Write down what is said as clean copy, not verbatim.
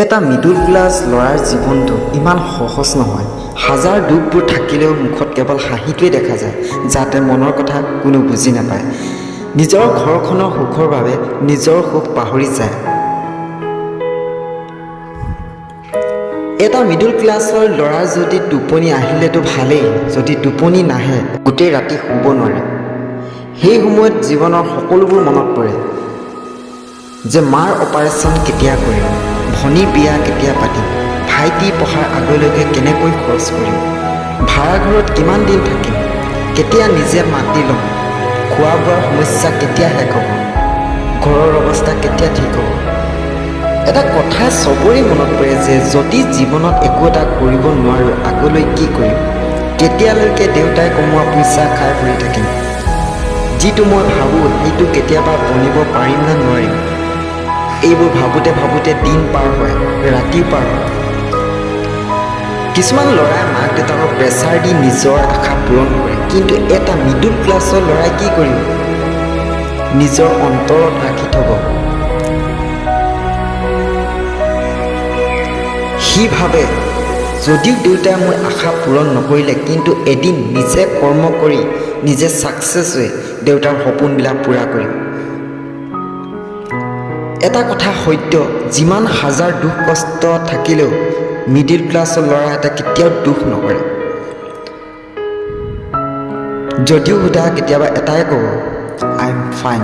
এটা middle class ল'ৰাৰ জীৱনটো ইমান সহজ নহয়। হাজাৰ দুখবোৰ থাকিলেও মুখত কেৱল হাঁহিটোৱে দেখা যায়, যাতে মনৰ কথা কোনো বুজি নাপায়। নিজৰ ঘৰখনৰ সুখৰ বাবে নিজৰ সুখ পাহৰি যায়। এটা মিডল ক্লাছৰ ল'ৰাৰ যদি টোপনি আহিলেতো ভালেই, যদি টোপনি নাহে গোটেই ৰাতি শুব নোৱাৰে। সেই সময়ত জীৱনৰ সকলোবোৰ মনত পৰে যে মাৰ অপাৰেশ্যন কেতিয়া কৰিম, ভনীৰ বিয়া কেতিয়া পাতিম, ভাইটি পঢ়াৰ আগলৈকে কেনেকৈ খৰচ কৰিম, ভাড়াঘৰত কিমান দিন থাকিম, কেতিয়া নিজে মাতি ল'ম, খোৱা বোৱাৰ সমস্যা কেতিয়া শেষ হ'ব, ঘৰৰ অৱস্থা কেতিয়া ঠিক হ'ব। এটা কথা চবৰে মনত পৰে যে যদি জীৱনত একো এটা কৰিব নোৱাৰোঁ আগলৈ কি কৰিম, কেতিয়ালৈকে দেউতাই কমোৱা পইচা খাই ফুৰি থাকিম, যিটো মই ভাবোঁ সেইটো কেতিয়াবা বনিব পাৰিম নে নোৱাৰিম। এইবোৰ ভাবোঁতে ভাবোঁতে দিন পাৰ হয়, ৰাতি পাৰ হয়। কিছুমান ল'ৰাই মাক দেউতাকক প্ৰেছাৰ দি নিজৰ আশা পূৰণ কৰে, কিন্তু এটা মিডল ক্লাছৰ ল'ৰাই কি কৰিব? নিজৰ অন্তৰত ৰাখি থ'ব। সি ভাবে যদিও দেউতাই মোৰ আশা পূৰণ নকৰিলে, কিন্তু এদিন নিজে কৰ্ম কৰি নিজে ছাকচেছ হৈ দেউতাৰ সপোনবিলাক পূৰা কৰিম। এটা কথা সত্য, যিমান হাজাৰ দুখ কষ্ট থাকিলেও মিডিল ক্লাছৰ ল'ৰা এটা কেতিয়াও দুখ নকৰে। যদিও সোধা কেতিয়াবা এটাই ক'ব, আই এম ফাইন।